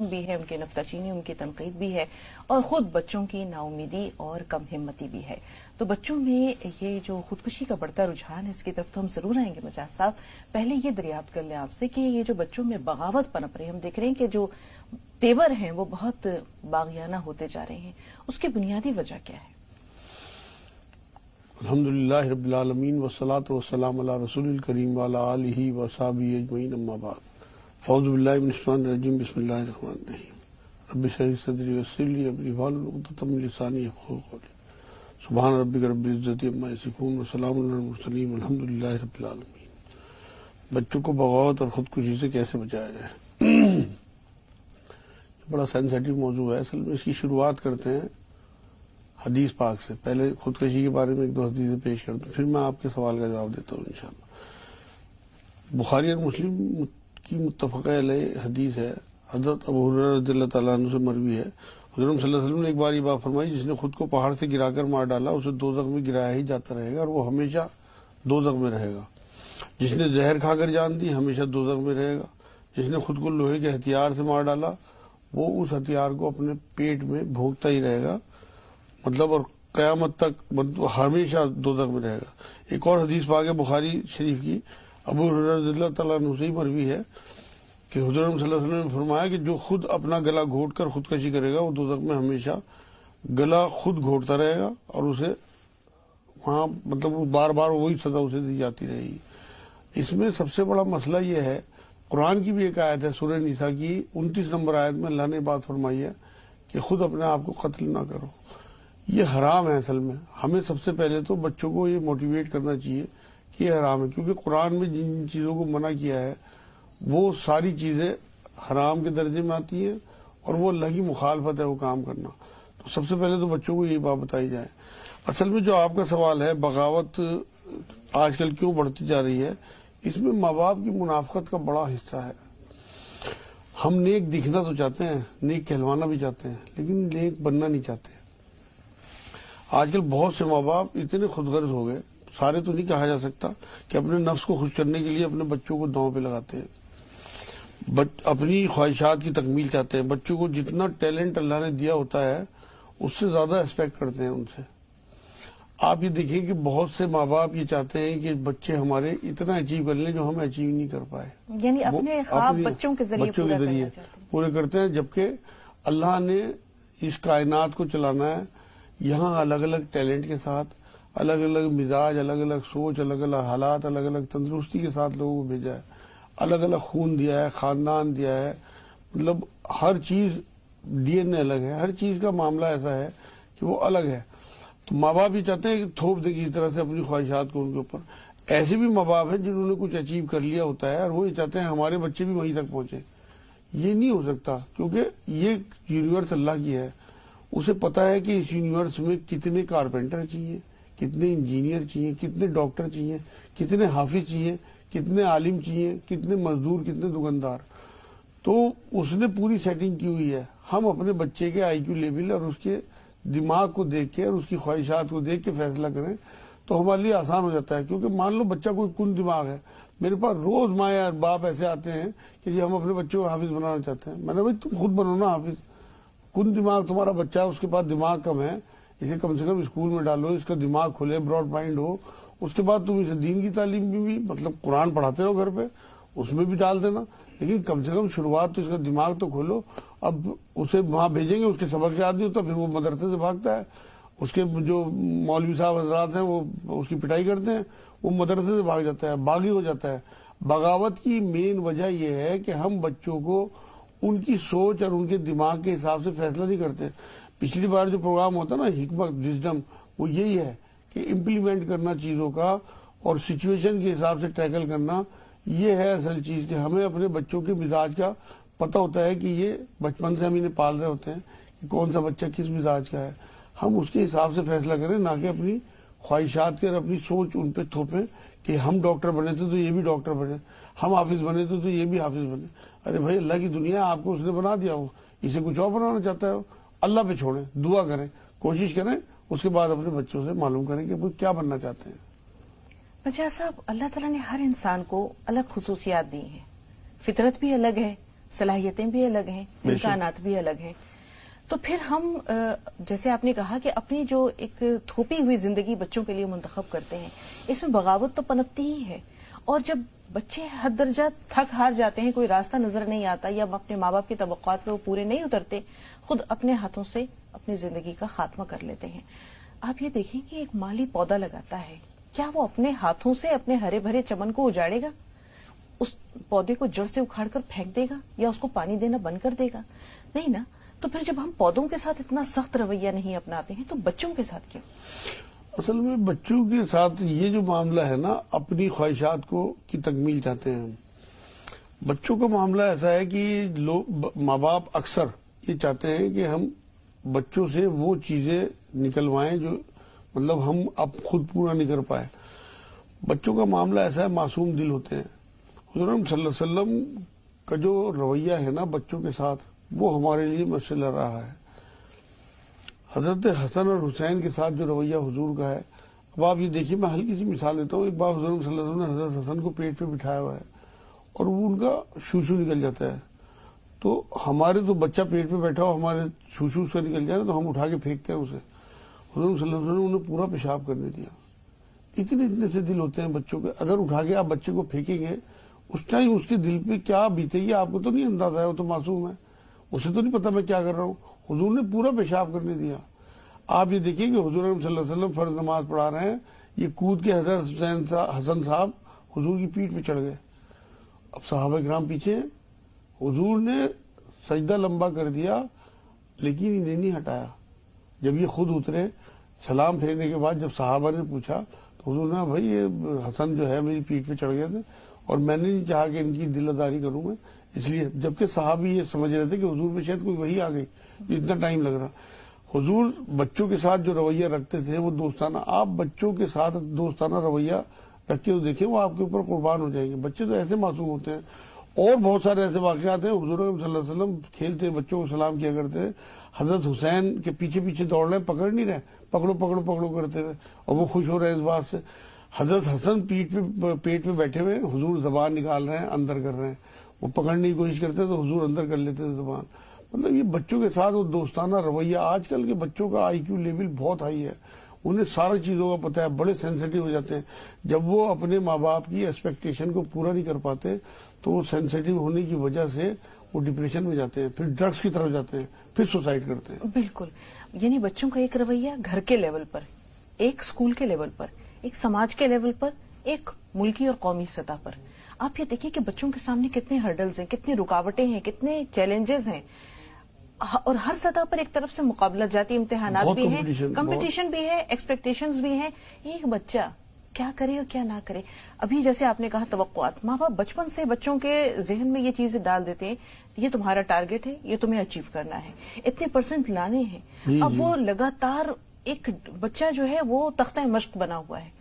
بھی ہے، ان کی نکتہ چینی، ان کی تنقید بھی ہے، اور خود بچوں کی ناامیدی اور کم ہمتی بھی ہے۔ تو بچوں میں یہ جو خودکشی کا بڑھتا رجحان ہے، اس کی طرف تو ہم ضرور آئیں گے مجاز صاحب۔ پہلے یہ دریافت کر لیں آپ سے کہ یہ جو بچوں میں بغاوت پنپ رہی ہے، ہم دیکھ رہے ہیں کہ جو تیور ہیں وہ بہت باغیانہ ہوتے جا رہے ہیں، اس کی بنیادی وجہ کیا ہے؟ الحمدللہ رب العالمین والصلاة والسلام علی رسول الکریم وعلی آلہ وصحبہ اجمعین، اما بعد۔ اعوذ باللہ من الشیطان الرجیم، بسم اللہ الرحمن الرحیم۔ رب اشرح لي صدری ویسر لی امری واحلل عقدۃ من لسانی یفقہوا قولی۔ سبحان ربک رب العزۃ عما یصفون وسلام علی المرسلین والحمدللہ رب العالمین۔ بچوں کو بغاوت اور خودکشی سے کیسے بچایا جائے؟ یہ بڑا سینسیٹیو موضوع ہے۔ اصل میں اس کی شروعات کرتے ہیں حدیث پاک سے۔ پہلے خودکشی کے بارے میں ایک دو حدیثیں پیش کرتا ہوں، پھر میں آپ کے سوال کا جواب دیتا ہوں انشاءاللہ۔ بخاری اور مسلم کی متفقہ علیہ حدیث ہے، حضرت ابو ہریرہ رضی اللہ تعالیٰ عنہ سے مروی ہے۔ حضرت صلی اللہ علیہ وسلم نے ایک بار یہ بات فرمائی، جس نے خود کو پہاڑ سے گرا کر مار ڈالا اسے دوزخ میں گرایا ہی جاتا رہے گا اور وہ ہمیشہ دوزخ میں رہے گا۔ جس نے زہر کھا کر جان دی ہمیشہ دوزخ میں رہے گا۔ جس نے خود کو لوہے کے ہتھیار سے مار ڈالا وہ اس ہتھیار کو اپنے پیٹ میں بھونکتا ہی رہے گا، مطلب اور قیامت تک ہمیشہ دوزخ میں رہے گا۔ ایک اور حدیث پاک ہے بخاری شریف کی، ابو ہریرہ رضی اللہ تعالیٰ عنہ سے ہی مروی ہے کہ حضرت صلی اللہ علیہ وسلم نے فرمایا کہ جو خود اپنا گلا گھونٹ کر خودکشی کرے گا وہ دوزخ میں ہمیشہ گلا خود گھونٹتا رہے گا اور اسے وہاں مطلب وہ بار بار وہی سزا اسے دی جاتی رہے گی۔ اس میں سب سے بڑا مسئلہ یہ ہے، قرآن کی بھی ایک آیت ہے سورہ نساء کی 29 نمبر آیت میں اللہ نے بات فرمائی ہے کہ خود اپنے آپ کو قتل نہ کرو۔ یہ حرام ہے۔ اصل میں ہمیں سب سے پہلے تو بچوں کو یہ موٹیویٹ کرنا چاہیے کہ یہ حرام ہے، کیونکہ قرآن میں جن جن چیزوں کو منع کیا ہے وہ ساری چیزیں حرام کے درجے میں آتی ہیں اور وہ اللہ کی مخالفت ہے وہ کام کرنا۔ تو سب سے پہلے تو بچوں کو یہی بات بتائی جائے۔ اصل میں جو آپ کا سوال ہے بغاوت آج کل کیوں بڑھتی جا رہی ہے، اس میں ماں باپ کی منافقت کا بڑا حصہ ہے۔ ہم نیک دکھنا تو چاہتے ہیں، نیک کہلوانا بھی چاہتے ہیں، لیکن نیک بننا نہیں چاہتے۔ آج کل بہت سے ماں باپ اتنے خود غرض ہو گئے، سارے تو نہیں کہا جا سکتا، کہ اپنے نفس کو خوش کرنے کے لیے اپنے بچوں کو داؤں پہ لگاتے ہیں، اپنی خواہشات کی تکمیل چاہتے ہیں۔ بچوں کو جتنا ٹیلنٹ اللہ نے دیا ہوتا ہے اس سے زیادہ ایکسپیکٹ کرتے ہیں ان سے۔ آپ یہ دیکھیں کہ بہت سے ماں باپ یہ چاہتے ہیں کہ بچے ہمارے اتنا اچیو کر لیں جو ہم اچیو نہیں کر پائے، یعنی اپنے خواب بچوں کے ذریعے پورے کرتے ہیں، جبکہ اللہ نے اس کائنات کو چلانا ہے، یہاں الگ الگ ٹیلنٹ کے ساتھ، الگ الگ مزاج، الگ الگ سوچ، الگ الگ حالات، الگ الگ تندرستی کے ساتھ لوگوں کو بھیجا ہے، الگ الگ خون دیا ہے، خاندان دیا ہے، مطلب ہر چیز ڈی این اے الگ ہے، ہر چیز کا معاملہ ایسا ہے کہ وہ الگ ہے۔ تو ماں باپ یہ چاہتے ہیں کہ تھوپ دے کسی طرح سے اپنی خواہشات کو ان کے اوپر۔ ایسے بھی ماں باپ ہیں جنہوں نے کچھ اچیو کر لیا ہوتا ہے اور وہ یہ چاہتے ہیں ہمارے بچے بھی وہیں تک پہنچے۔ یہ نہیں ہو سکتا، کیونکہ یہ یونیورس اللہ کی ہے، اسے پتا ہے کہ اس یونیورس میں کتنے کارپینٹر چاہیے، کتنے انجینئر چاہیے، کتنے ڈاکٹر چاہیے، کتنے حافظ چاہیے، کتنے عالم چاہیے، کتنے مزدور، کتنے دکاندار۔ تو اس نے پوری سیٹنگ کی ہوئی ہے۔ ہم اپنے بچے کے آئی کیو لیول اور اس کے دماغ کو دیکھ کے اور اس کی خواہشات کو دیکھ کے فیصلہ کریں تو ہمارے لیے آسان ہو جاتا ہے۔ کیونکہ مان لو بچہ کوئی کن دماغ ہے، میرے پاس روز مائیں اور باپ ایسے آتے ہیں کہ جی ہم اپنے بچوں کو حافظ بنانا چاہتے ہیں۔ میں نے بھائی تم خود بنو نا حافظ، کن دماغ تمہارا بچہ ہے، اس کے پاس دماغ کم ہے، اسے کم سے کم اسکول میں ڈالو، اس کا دماغ کھلے، براڈ مائنڈ ہو، اس کے بعد تم اسے دین کی تعلیم میں بھی مطلب قرآن پڑھاتے ہو گھر پہ اس میں بھی ڈال دینا، لیکن کم سے کم شروعات تو اس کا دماغ تو کھولو۔ اب اسے وہاں بھیجیں گے، اس کے سبق یاد نہیں ہوتا، پھر وہ مدرسے سے بھاگتا ہے، اس کے جو مولوی صاحب حضرات ہیں وہ اس کی پٹائی کرتے ہیں، وہ مدرسے سے بھاگ جاتا ہے، باغی ہو جاتا ہے۔ بغاوت کی مین وجہ یہ ہے کہ ہم بچوں کو ان کی سوچ اور ان کے دماغ کے حساب سے فیصلہ نہیں کرتے۔ پچھلی بار جو پروگرام ہوتا نا حکمت وزڈم، وہ یہی ہے کہ امپلیمنٹ کرنا چیزوں کا اور سچویشن کے حساب سے ٹیکل کرنا، یہ ہے اصل چیز کہ ہمیں اپنے بچوں کے مزاج کا پتہ ہوتا ہے کہ یہ بچپن سے ہم انہیں پال رہے ہوتے ہیں کہ کون سا بچہ کس مزاج کا ہے، ہم اس کے حساب سے فیصلہ کریں، نہ کہ اپنی خواہشات کے اور اپنی سوچ ان پہ تھوپیں کہ ہم ڈاکٹر بنے تھے تو یہ بھی ڈاکٹر بنے، ہم حافظ بنے تھے تو یہ بھی حافظ بنے۔ ارے بھائی اللہ کی دنیا آپ کو اس نے بنا دیا ہو، اسے کچھ اور بنانا چاہتا ہے، اللہ پہ چھوڑیں، دعا کریں، کوشش کریں، اس کے بعد اپنے بچوں سے معلوم کریں کہ وہ کیا بننا چاہتے ہیں۔ مجاز صاحب، اللہ تعالیٰ نے ہر انسان کو الگ خصوصیات دی ہیں، فطرت بھی الگ ہے، صلاحیتیں بھی الگ ہیں، امکانات بھی الگ ہیں. تو پھر ہم جیسے آپ نے کہا کہ اپنی جو ایک تھوپی ہوئی زندگی بچوں کے لیے منتخب کرتے ہیں، اس میں بغاوت تو پنپتی ہی ہے. اور جب بچے حد درجہ تھک ہار جاتے ہیں، کوئی راستہ نظر نہیں آتا یا اپنے ماں باپ کی توقعات پہ وہ پورے نہیں اترتے، خود اپنے ہاتھوں سے اپنی زندگی کا خاتمہ کر لیتے ہیں. آپ یہ دیکھیں کہ ایک مالی پودا لگاتا ہے، کیا وہ اپنے ہاتھوں سے اپنے ہرے بھرے چمن کو اجاڑے گا؟ اس پودے کو جڑ سے اکھاڑ کر پھینک دے گا یا اس کو پانی دینا بند کر دے گا؟ نہیں نا. تو پھر جب ہم پودوں کے ساتھ اتنا سخت رویہ نہیں اپناتے ہیں تو بچوں کے ساتھ کیا؟ اصل میں بچوں کے ساتھ یہ جو معاملہ ہے نا، اپنی خواہشات کی تکمیل چاہتے ہیں ہم. بچوں کا معاملہ ایسا ہے کہ ماں باپ اکثر یہ چاہتے ہیں کہ ہم بچوں سے وہ چیزیں نکلوائیں جو مطلب ہم اب خود پورا نہیں کر پائے. بچوں کا معاملہ ایسا ہے، معصوم دل ہوتے ہیں. حضور صلی اللہ علیہ وسلم کا جو رویہ ہے نا بچوں کے ساتھ، وہ ہمارے لیے مسئلہ رہا ہے. حضرت حسن اور حسین کے ساتھ جو رویہ حضور کا ہے، اب آپ یہ دیکھیے، میں ہلکی سی مثال دیتا ہوں. ایک بار حضور صلی اللہ علیہ وسلم نے حضرت حسن کو پیٹ پہ بٹھایا ہوا ہے اور وہ ان کا شوشو نکل جاتا ہے. تو ہمارے تو بچہ پیٹ پہ بیٹھا ہو، ہمارے شوشو سے نکل جائے تو ہم اٹھا کے پھینکتے ہیں اسے. حضور صلی اللہ علیہ وسلم نے انہیں پورا پیشاب کرنے دیا. اتنے سے دل ہوتے ہیں بچوں کے. اگر اٹھا کے آپ بچے کو پھینکیں گے، اس ٹائم اس کے دل پہ کیا بیتے گی آپ کو تو نہیں اندازہ ہے. وہ تو معصوم ہے، اسے تو نہیں پتا میں کیا کر رہا ہوں. حضور نے پورا پیشاب کرنے دیا. آپ یہ دیکھیں کہ حضور صلی اللہ علیہ وسلم فرض نماز پڑھا رہے ہیں، یہ کود کے حضرت حسن صاحب حضور کی پیٹھ پہ چڑھ گئے. اب صحابہ کرام پیچھے ہیں. حضور نے سجدہ لمبا کر دیا لیکن انہیں نہیں ہٹایا. جب یہ خود اترے، سلام پھیرنے کے بعد جب صحابہ نے پوچھا تو حضور نے بھائی یہ حسن جو ہے میری پیٹھ پہ چڑھ گئے تھے اور میں نے نہیں چاہا کہ ان کی دل آزاری کروں میں، اس لیے. جبکہ صحابی یہ سمجھ رہے تھے کہ حضور پہ شاید کوئی وحی آ گئی، اتنا ٹائم لگ رہا. حضور بچوں کے ساتھ جو رویہ رکھتے تھے وہ دوستانہ. آپ بچوں کے ساتھ دوستانہ رویہ رکھ کے دیکھیں، وہ آپ کے اوپر قربان ہو جائیں گے. بچے تو ایسے معصوم ہوتے ہیں. اور بہت سارے ایسے واقعات ہیں. حضور صلی اللہ علیہ وسلم کھیلتے، بچوں کو سلام کیا کرتے. حضرت حسین کے پیچھے پیچھے دوڑ رہے ہیں، پکڑ نہیں رہے، پکڑو پکڑو پکڑو کرتے ہوئے، اور وہ خوش ہو رہے ہیں اس بات سے. حضرت حسن پیٹ پہ بیٹھے ہوئے، حضور زبان نکال رہے ہیں، اندر کر رہے ہیں. وہ پکڑنے کی کوشش کرتے تو حضور اندر کر لیتے تھے زبان. مطلب یہ بچوں کے ساتھ وہ دوستانہ رویہ. آج کل کے بچوں کا آئی کیو لیول بہت ہائی ہے، انہیں ساری چیزوں کا پتہ ہے، بڑے سینسیٹیو ہو جاتے ہیں. جب وہ اپنے ماں باپ کی ایکسپیکٹیشن کو پورا نہیں کر پاتے تو وہ سینسیٹیو ہونے کی وجہ سے وہ ڈپریشن میں جاتے ہیں، پھر ڈرگس کی طرف جاتے ہیں، پھر سوسائڈ کرتے ہیں. بالکل. یعنی بچوں کا ایک رویہ گھر کے لیول پر، ایک اسکول کے لیول پر، ایک سماج کے لیول پر، ایک ملکی اور قومی سطح پر. آپ یہ دیکھیں کہ بچوں کے سامنے کتنے ہرڈلز ہیں، کتنی رکاوٹیں ہیں، کتنے چیلنجز ہیں. اور ہر سطح پر ایک طرف سے مقابلہ جاتی امتحانات بھی ہیں، کمپٹیشن بھی ہے، ایکسپیکٹیشنز بھی ہیں. ایک بچہ کیا کرے اور کیا نہ کرے. ابھی جیسے آپ نے کہا توقعات، ماں باپ بچپن سے بچوں کے ذہن میں یہ چیزیں ڈال دیتے ہیں، یہ تمہارا ٹارگٹ ہے، یہ تمہیں اچیو کرنا ہے، اتنے % لانے ہیں. اب وہ لگاتار ایک بچہ جو ہے وہ تختہ مشق بنا ہوا ہے.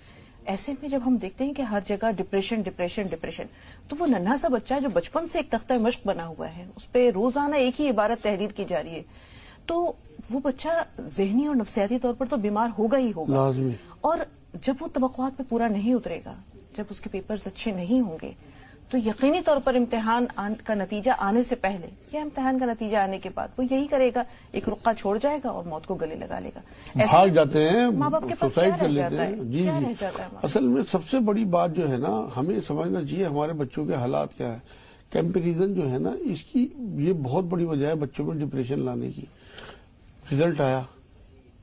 ایسے میں جب ہم دیکھتے ہیں کہ ہر جگہ ڈپریشن ڈپریشن ڈپریشن، تو وہ ننھا سا بچہ جو بچپن سے ایک تختہ مشق بنا ہوا ہے، اس پہ روزانہ ایک ہی عبارت تحریر کی جا رہی ہے، تو وہ بچہ ذہنی اور نفسیاتی طور پر تو بیمار ہوگا ہی ہوگا. لازمی. اور جب وہ توقعات پہ پورا نہیں اترے گا، جب اس کے پیپرز اچھے نہیں ہوں گے، تو یقینی طور پر امتحان کا نتیجہ آنے سے پہلے یا امتحان کا نتیجہ آنے کے بعد وہ یہی کرے گا، ایک رقعہ چھوڑ جائے گا اور موت کو گلے لگا لے گا. بھاگ جاتے ہیں، ماں باپ کے پاس سوسائڈ کیا کر رہ لیتے جاتا ہیں. ہے؟ جی کیا جی. رہ جاتا ہے؟ اصل میں سب سے بڑی بات جو ہے نا، ہمیں سمجھنا چاہیے ہمارے بچوں کے حالات کیا ہے. کمپیریزن جو ہے نا، اس کی یہ بہت بڑی وجہ ہے بچوں میں ڈپریشن لانے کی. رزلٹ آیا،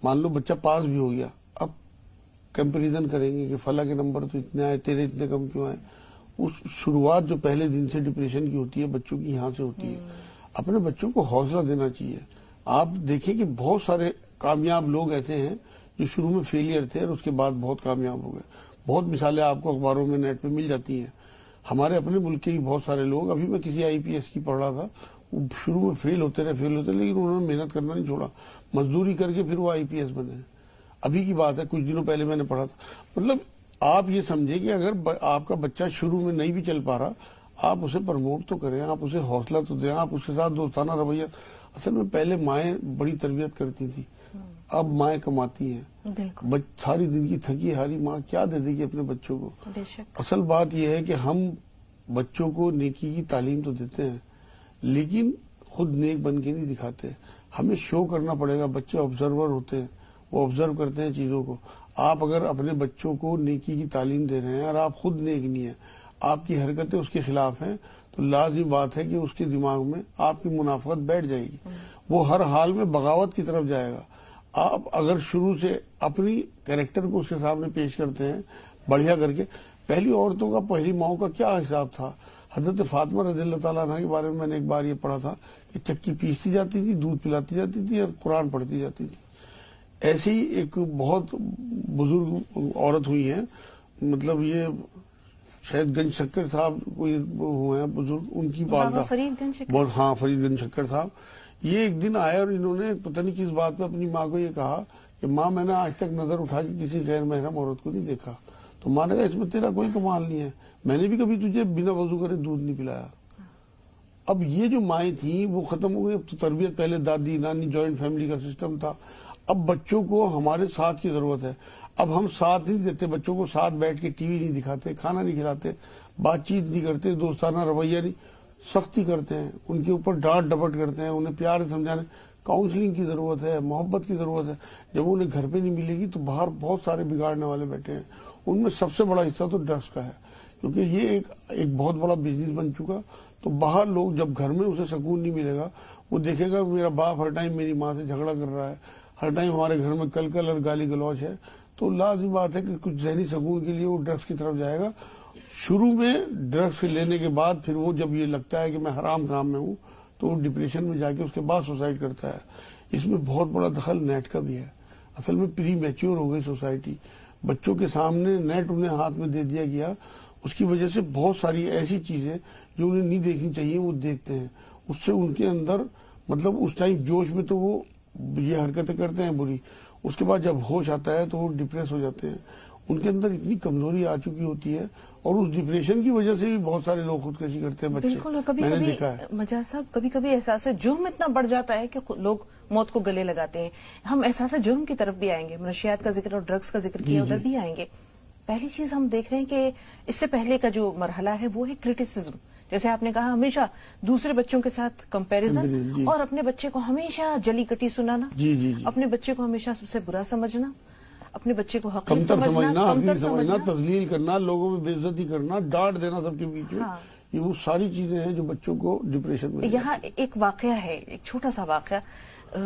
مان لو بچہ پاس بھی ہو گیا، اب کمپیریزن کریں گے کہ فلاں کے نمبر تو اتنے آئے، تیرے اتنے کم کیوں آئے. اس شروعات جو پہلے دن سے ڈپریشن کی ہوتی ہے بچوں کی، یہاں سے ہوتی ہے. اپنے بچوں کو حوصلہ دینا چاہیے. آپ دیکھیں کہ بہت سارے کامیاب لوگ ایسے ہیں جو شروع میں فیلئر تھے اور اس کے بعد بہت کامیاب ہو گئے. بہت مثالیں آپ کو اخباروں میں، نیٹ پہ مل جاتی ہیں. ہمارے اپنے ملک کے ہی بہت سارے لوگ، ابھی میں کسی IPS کی پڑھ رہا تھا، وہ شروع میں فیل ہوتے رہے لیکن انہوں نے محنت کرنا نہیں چھوڑا، مزدوری کر کے پھر وہ IPS بنے. ابھی کی بات ہے، کچھ دنوں پہلے میں نے پڑھا تھا. مطلب آپ یہ سمجھیں کہ اگر آپ کا بچہ شروع میں نہیں بھی چل پا رہا، آپ اسے پروموٹ تو کریں، آپ اسے حوصلہ تو دیں، آپ اس کے ساتھ دوستانہ رویہ. اصل میں پہلے مائیں بڑی تربیت کرتی تھی، اب مائیں کماتی ہیں. ساری دن کی تھکی ہاری ماں کیا دے دے گی اپنے بچوں کو. اصل بات یہ ہے کہ ہم بچوں کو نیکی کی تعلیم تو دیتے ہیں، لیکن خود نیک بن کے نہیں دکھاتے. ہمیں شو کرنا پڑے گا. بچے آبزرور ہوتے ہیں, وہ آبزرو کرتے ہیں چیزوں کو. آپ اگر اپنے بچوں کو نیکی کی تعلیم دے رہے ہیں اور آپ خود نیک نہیں ہیں, آپ کی حرکتیں اس کے خلاف ہیں, تو لازمی بات ہے کہ اس کے دماغ میں آپ کی منافقت بیٹھ جائے گی. وہ ہر حال میں بغاوت کی طرف جائے گا. آپ اگر شروع سے اپنی کریکٹر کو اس کے سامنے پیش کرتے ہیں بڑھیا کر کے. پہلی عورتوں کا, پہلی ماؤں کا کیا حساب تھا؟ حضرت فاطمہ رضی اللہ تعالیٰ عنہ کے بارے میں نے ایک بار یہ پڑھا تھا کہ چکی پیستی جاتی تھی, دودھ پلاتی جاتی تھی اور قرآن پڑھتی جاتی تھی. ایسی ہی ایک بہت بزرگ عورت ہوئی ہیں, مطلب یہ شاید گنج شکر صاحب کوئی ہوئے ہیں بزرگ, ان کی والدہ فرید گنج شکر. بہت, ہاں فرید گنج شکر صاحب. یہ ایک دن آئے اور انہوں نے پتہ نہیں کس بات پہ اپنی ماں کو یہ کہا کہ ماں میں نے آج تک نظر اٹھا کے کسی غیر محرم عورت کو نہیں دیکھا. تو ماں نے کہا اس میں تیرا کوئی کمال نہیں ہے, میں نے بھی کبھی تجھے بنا وضو کرے دودھ نہیں پلایا. اب یہ جو مائیں تھیں وہ ختم ہو گئی. اب تو تربیت, پہلے دادی نانی جوائنٹ فیملی کا سسٹم تھا. اب بچوں کو ہمارے ساتھ کی ضرورت ہے. اب ہم ساتھ نہیں دیتے بچوں کو, ساتھ بیٹھ کے ٹی وی نہیں دکھاتے, کھانا نہیں کھلاتے, بات چیت نہیں کرتے, دوستانہ رویہ نہیں, سختی کرتے ہیں, ان کے اوپر ڈانٹ ڈپٹ کرتے ہیں, انہیں پیار سے سمجھانے. کاؤنسلنگ کی ضرورت ہے, محبت کی ضرورت ہے. جب انہیں گھر پہ نہیں ملے گی تو باہر بہت سارے بگاڑنے والے بیٹھے ہیں. ان میں سب سے بڑا حصہ تو ڈرگس کا ہے, کیونکہ یہ ایک بہت بڑا بزنس بن چکا. تو باہر لوگ جب گھر میں اسے سکون نہیں ملے گا, وہ دیکھے گا میرا باپ ہر ٹائم میری ماں سے جھگڑا کر رہا ہے, ہر ٹائم ہمارے گھر میں کل اور گالی گلوچ ہے, تو لازمی بات ہے کہ کچھ ذہنی سکون کے لیے وہ ڈرگس کی طرف جائے گا. شروع میں ڈرگس لینے کے بعد پھر وہ جب یہ لگتا ہے کہ میں حرام کام میں ہوں, تو وہ ڈپریشن میں جا کے اس کے بعد سوسائڈ کرتا ہے. اس میں بہت بڑا دخل نیٹ کا بھی ہے. اصل میں پری میچور ہو گئی سوسائٹی. بچوں کے سامنے نیٹ انہیں ہاتھ میں دے دیا گیا, اس کی وجہ سے بہت ساری ایسی چیزیں جو انہیں نہیں دیکھنی چاہیے وہ دیکھتے ہیں. اس سے ان کے اندر مطلب اس ٹائم جوش میں تو وہ یہ حرکتیں کرتے ہیں بری, اس کے بعد جب ہوش آتا ہے تو وہ ڈپریس ہو جاتے ہیں. ان کے اندر اتنی کمزوری آ چکی ہوتی ہے, اور اس ڈپریشن کی وجہ سے بھی بہت سارے لوگ خودکشی کرتے ہیں بچے. بالکل. کبھی میں نے کبھی دیکھا ہے مجاز صاحب, کبھی کبھی احساس جرم اتنا بڑھ جاتا ہے کہ لوگ موت کو گلے لگاتے ہیں. ہم احساس جرم کی طرف بھی آئیں گے, منشیات کا ذکر اور ڈرگس کا ذکر کیا, ادھر بھی آئیں گے. پہلی چیز ہم دیکھ رہے ہیں کہ اس سے پہلے کا جو مرحلہ ہے وہ ہے کرٹیسزم. جیسے آپ نے کہا ہمیشہ دوسرے بچوں کے ساتھ کمپیریزن, اور اپنے بچے کو ہمیشہ جلی کٹی سنانا, اپنے بچے کو ہمیشہ سب سے برا سمجھنا, اپنے بچے کو حقیر سمجھنا, تذلیل کرنا, لوگوں میں بے عزتی کرنا, ڈانٹ دینا سب کے بیچ میں. یہ وہ ساری چیزیں ہیں جو بچوں کو ڈپریشن میں. یہاں ایک واقعہ ہے, ایک چھوٹا سا واقعہ,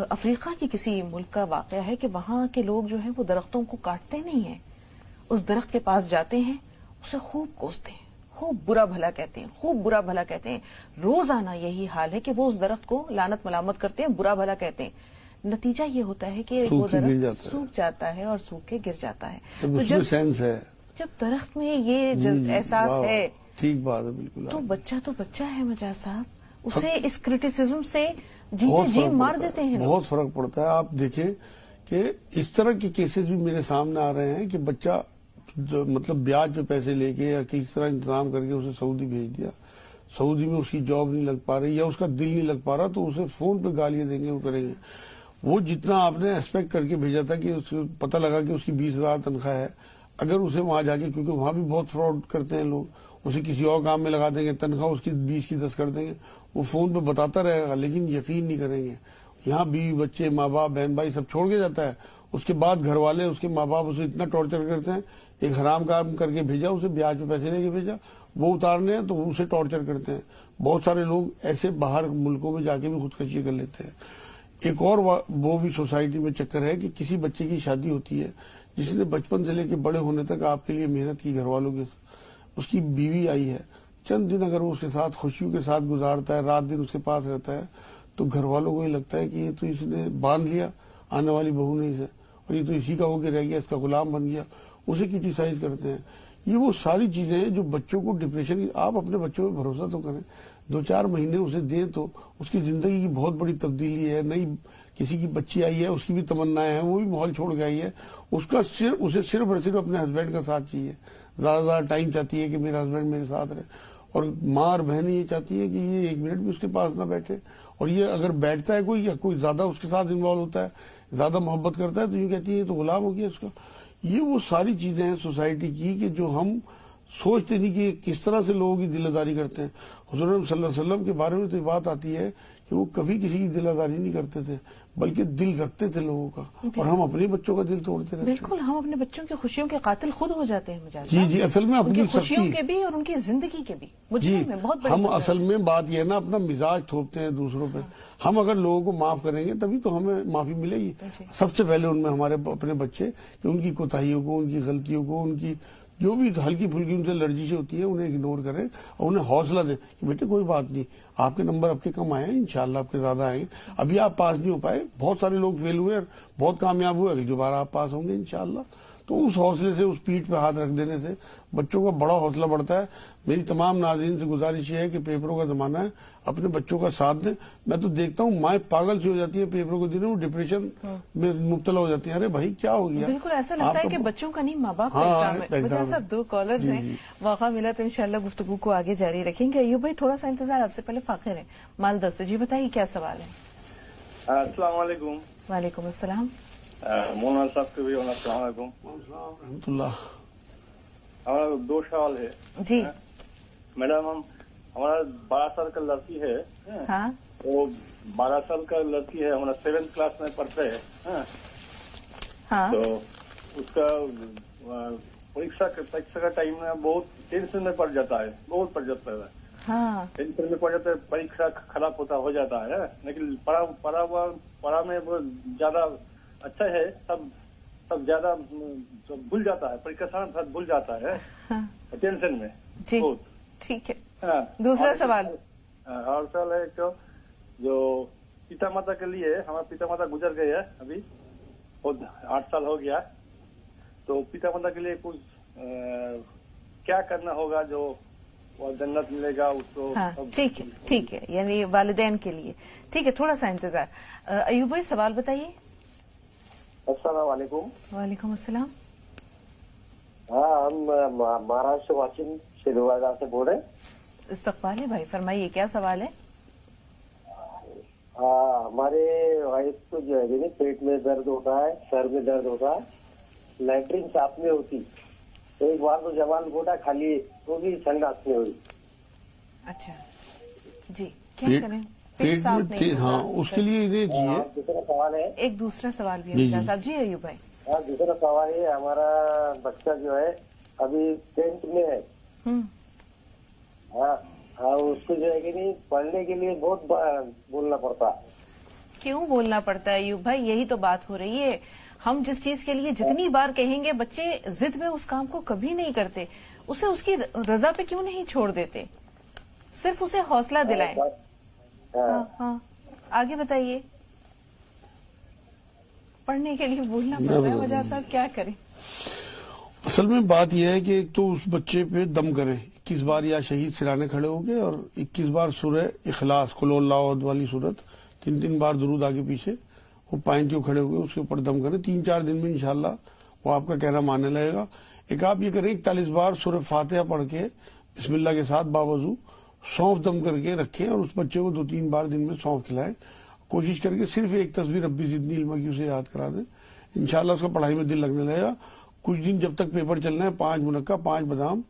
افریقہ کی کسی ملک کا واقعہ ہے کہ وہاں کے لوگ جو ہیں وہ درختوں کو کاٹتے نہیں ہیں, اس درخت کے پاس جاتے ہیں, اسے خوب کوستے ہیں, خوب برا بھلا کہتے ہیں, خوب برا بھلا کہتے ہیں. روزانہ یہی حال ہے کہ وہ اس درخت کو لعنت ملامت کرتے ہیں, برا بھلا کہتے ہیں. نتیجہ یہ ہوتا ہے کہ وہ درخت سوکھ جاتا ہے اور سوکھ کے گر جاتا ہے. تو جب درخت میں یہ احساس ہے, ٹھیک بات ہے, بالکل, تو بچہ ہے مجاز صاحب, اسے اس کرٹیسزم سے جی مار دیتے ہیں. بہت فرق پڑتا ہے. آپ دیکھیں کہ اس طرح کے کیسز بھی میرے سامنے آ رہے ہیں کہ بچہ مطلب بیاج پہ پیسے لے کے یا کس طرح انتظام کر کے اسے سعودی بھیج دیا, سعودی میں اس کی جاب نہیں لگ پا رہی یا اس کا دل نہیں لگ پا رہا, تو اسے فون پہ گالیاں دیں گے, وہ کریں گے. وہ جتنا آپ نے ایکسپیکٹ کر کے بھیجا تھا کہ اس کو پتہ لگا کہ اس کی 20,000 تنخواہ ہے, اگر اسے وہاں جا کے, کیونکہ وہاں بھی بہت فراڈ کرتے ہیں لوگ, اسے کسی اور کام میں لگا دیں گے, تنخواہ اس کی 20 کی 10 کر دیں گے, وہ فون پہ بتاتا رہے گا لیکن یقین نہیں کریں گے. یہاں بیوی بچے ماں باپ بہن بھائی سب چھوڑ کے جاتا ہے, اس کے بعد گھر والے اس کے ماں باپ اسے اتنا ٹارچر کرتے ہیں. ایک حرام کام کر کے بھیجا, اسے بیاج پہ پیسے لے کے بھیجا, وہ اتارنے ہیں تو اسے ٹارچر کرتے ہیں. بہت سارے لوگ ایسے باہر ملکوں میں جا کے بھی خودکشی کر لیتے ہیں. ایک اور وہ بھی سوسائٹی میں چکر ہے کہ کسی بچے کی شادی ہوتی ہے جس نے بچپن سے لے کے بڑے ہونے تک آپ کے لیے محنت کی گھر والوں کے, اس کی بیوی آئی ہے, چند دن اگر وہ اس کے ساتھ خوشیوں کے ساتھ گزارتا ہے, رات دن اس کے پاس رہتا ہے, تو گھر والوں کو یہ لگتا ہے کہ یہ تو اس نے باندھ لیا, آنے والی بہو نہیں سے, اور یہ تو اسی کا ہو کے رہ گیا, اس کا غلام بن گیا, اسے کرٹیسائز کرتے ہیں. یہ وہ ساری چیزیں ہیں جو بچوں کو ڈپریشن. آپ اپنے بچوں پہ بھروسہ تو کریں, 2-4 مہینے اسے دیں تو اس کی زندگی کی بہت بڑی تبدیلی ہے. نئی کسی کی بچی آئی ہے, اس کی بھی تمنائیں ہیں, وہ بھی ماحول چھوڑ کے آئی ہے, اسے صرف اور صرف اپنے ہسبینڈ کا ساتھ چاہیے, زیادہ ٹائم چاہتی ہے کہ میرا ہسبینڈ میرے ساتھ رہے, اور ماں اور بہن یہ چاہتی ہے کہ یہ 1 منٹ بھی اس کے پاس نہ بیٹھے, اور یہ اگر بیٹھتا ہے کوئی یا کوئی زیادہ اس کے ساتھ انوالو ہوتا ہے, زیادہ محبت کرتا ہے, تو یہ کہتی ہے یہ تو غلام ہو گیا اس کا. یہ وہ ساری چیزیں ہیں سوسائٹی کی کہ جو ہم سوچتے نہیں کہ کس طرح سے لوگوں کی دل آزاری کرتے ہیں. حضور صلی اللہ علیہ وسلم کے بارے میں تو یہ بات آتی ہے کہ وہ کبھی کسی کی دل آزاری نہیں کرتے تھے بلکہ دل رکھتے تھے لوگوں کا, اور ہم اپنے بچوں کا دل توڑتے رہتے ہیں. بالکل, ہم اپنے بچوں کی خوشیوں کے قاتل خود ہو جاتے ہیں مجاز جی جی, اصل میں ان اپنی کی خوشیوں سختی, کے بھی اور ان کی زندگی کے بھی جی مجھے بہت بڑی ہم وجہ ہے. اصل میں بات یہ ہے نا, اپنا مزاج تھوپتے ہیں دوسروں پہ. ہم اگر لوگوں کو معاف کریں گے تبھی تو ہمیں معافی ملے گی. جی. سب سے پہلے ان میں ہمارے اپنے بچے کہ ان کی کوتاہیوں کو, ان کی غلطیوں کو, ان کی جو بھی ہلکی پھلکی ان سے لرزشیں ہوتی ہیں انہیں اگنور کریں اور انہیں حوصلہ دیں کہ بیٹے کوئی بات نہیں, آپ کے نمبر آپ کے کم آئے ہیں, انشاءاللہ آپ کے زیادہ آئیں گے. ابھی آپ پاس نہیں ہو پائے, بہت سارے لوگ فیل ہوئے اور بہت کامیاب ہوئے, اگلی بار آپ پاس ہوں گے انشاءاللہ. تو اس حوصلے سے, اس پیٹھ پہ ہاتھ رکھ دینے سے بچوں کا بڑا حوصلہ بڑھتا ہے. میری تمام ناظرین سے گزارش یہ ہے کہ پیپروں کا زمانہ ہے, اپنے بچوں کا ساتھ دیں. میں تو دیکھتا ہوں مائیں پاگل سی ہو جاتی ہیں پیپروں کے دنوں, ڈپریشن میں مبتلا ہو جاتی ہیں. ارے بھائی کیا ہو گیا, بالکل ایسا لگتا ہے کہ بچوں کا نہیں ماں باپ کا ہاں, ایگزام ہے. مجھے صاحب 2 کالرز ہیں, موقع ملا تو انشاءاللہ گفتگو کو آگے جاری رکھیں گے. ایوب بھائی تھوڑا سا انتظار, آپ سے پہلے فاخر ہیں مالدہ سے. جی بتائیے کیا سوال ہے. السلام علیکم. وعلیکم السلام. مولانا صاحب کو بھی السلام علیکم. رحمۃ اللہ. ہمارا 2 سوال ہے. جی میڈم, ہمارا 12 سال کا لڑکی ہے. ہاں وہ 12 سال کا لڑکی ہے, ہمارا 7th کلاس میں پڑھتا ہے. ہاں تو اس کا پریکشا کا ٹائم میں بہت ٹینشن میں پڑ جاتا ہے, بہت پڑ جاتا ہے. ہاں ٹینشن میں پڑ جاتا ہے, پریکشا خراب ہو جاتا ہے. لیکن پڑھا میں وہ زیادہ اچھا ہے, سب زیادہ بھول جاتا ہے, پریکشا میں بھول جاتا ہے ٹینشن میں. جی ٹھیک ہے. دوسرا سوال. اور سوال ہے کہ جو پتا ماتا کے لیے, ہمارا پتا ماتا گزر گئے ہیں ابھی, 8 سال ہو گیا. تو پتا ماتا کے لیے کچھ کیا کرنا ہوگا جو جنت ملے گا اس کو. ہاں ٹھیک ہے, یعنی والدین کے لیے. ٹھیک ہے, تھوڑا سا انتظار. ایوب بھائی سوال بتائیے. السلام علیکم. وعلیکم السلام. ہاں, ہم مہاراشٹر واشنگ شیلواڑا سے بول رہے ہیں. استقبال ہے بھائی, فرمائیے کیا سوال ہے. ہمارے وائف کو جو ہے پیٹ میں درد ہوتا ہے, سر میں درد ہوتا ہے, لیٹرین صاف میں ہوتی. ایک بار تو جوان گوٹا کھا لیے تو بھی سنڈاس میں ہوئی. اچھا جی, کیا کریں, پیٹ میں, ہاں اس کے لیے انہیں چاہیے. دوسرا سوال ہے, ایک دوسرا سوال بھی ہے صاحب. جی ایوب بھائی. ہاں دوسرا سوال ہے, ہمارا بچہ جو ہے ابھی 10th میں ہے. ہاں اس کو جو ہے کہ نہیں پڑھنے کے لیے بہت بولنا پڑتا. کیوں بولنا پڑتا ہے ایوب بھائی, یہی تو بات ہو رہی ہے. ہم جس چیز کے لیے جتنی بار کہیں گے بچے ضد میں اس کام کو کبھی نہیں کرتے. اسے اس کی رضا پہ کیوں نہیں چھوڑ دیتے, صرف اسے حوصلہ دلائیں. ہاں آگے بتائیے. پڑھنے کے لیے بولنا پڑتا ہے, وجہ صاحب کیا کریں. اصل میں بات یہ ہے کہ ایک تو اس بچے پہ دم کریں. 21 بار یا شہید سرانے کھڑے ہو گئے اور 21 بار سورہ اخلاص قل اللہ احد والی صورت 3 بار درود آگے پیچھے, وہ پائنتیوں کھڑے ہو گئے, اس کے اوپر دم کریں. 3-4 دن میں انشاءاللہ وہ آپ کا کہنا ماننے لگے گا. ایک آپ یہ کریں 41 بار سورہ فاتحہ پڑھ کے بسم اللہ کے ساتھ باوضو سونف دم کر کے رکھیں, اور اس بچے کو 2-3 بار دن میں سونف کھلائیں. کوشش کر کے صرف ایک تصویر ربی زدنی علما کی اسے یاد کرا دیں. انشاءاللہ اس کا پڑھائی میں دل لگنے لگے گا. کچھ دن جب تک پیپر چلنا ہے 5 منقع, 5 بادام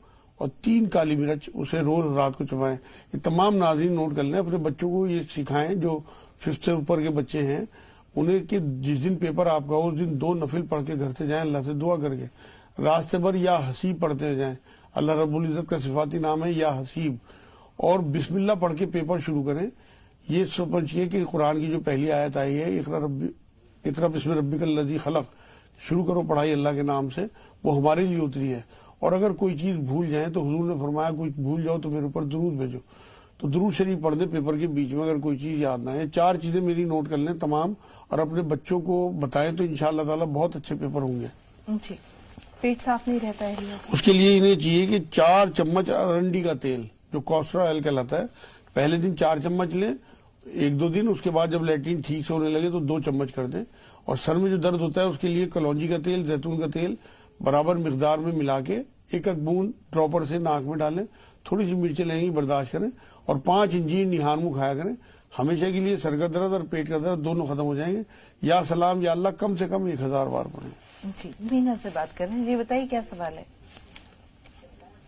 اور 3 کالی مرچ اسے روز رات کو چبائیں. یہ تمام ناظرین نوٹ کر لیں, اپنے بچوں کو یہ سکھائیں جو 5th سے اوپر کے بچے ہیں انہیں کہ جس دن پیپر آپ کا اس دن 2 نفل پڑھ کے گھر سے جائیں, اللہ سے دعا کر کے راستے پر یا حسیب پڑھتے جائیں. اللہ رب العزت کا صفاتی نام ہے یا حسیب, اور بسم اللہ پڑھ کے پیپر شروع کریں. یہ سمجھیے کہ قرآن کی جو پہلی آیت آئی ہے اقرا بسم ربک الذی خلق, شروع کرو پڑھائی اللہ کے نام سے, وہ ہمارے لیے اتری ہے. اور اگر کوئی چیز بھول جائیں تو حضور نے فرمایا کوئی بھول جاؤ تو میرے اوپر درود بھیجو, تو درود شریف پڑھ دیں پیپر کے بیچ میں اگر کوئی چیز یاد نہ ہے. 4 چیزیں میری نوٹ کر لیں تمام, اور اپنے بچوں کو بتائیں تو انشاءاللہ تعالی بہت اچھے پیپر ہوں گے. جی, پیٹ صاف نہیں رہتا ہے. اس کے لیے انہیں چاہیے کہ 4 چمچ ارنڈی کا تیل جو کوسٹر آئل کہلاتا ہے, پہلے دن 4 چمچ لیں, 1-2 دن, اس کے بعد جب لیٹرین ٹھیک سے ہونے لگے تو 2 چمچ کر دیں. اور سر میں جو درد ہوتا ہے اس کے لیے کلونجی کا تیل, زیتون کا تیل برابر مقدار میں ملا کے 1 بوند ڈراپر سے ناک میں ڈالیں. تھوڑی سی مرچیں لیں گی, برداشت کریں, اور 5 انجیر نہان منہ کھایا کریں. ہمیشہ کے لیے سر کا درد اور پیٹ کا درد دونوں ختم ہو جائیں گے. یا سلام یا اللہ کم سے کم 1000 بار پڑھیں. جی, مینا سے بات کر رہے ہیں. جی بتائیے کیا سوال ہے.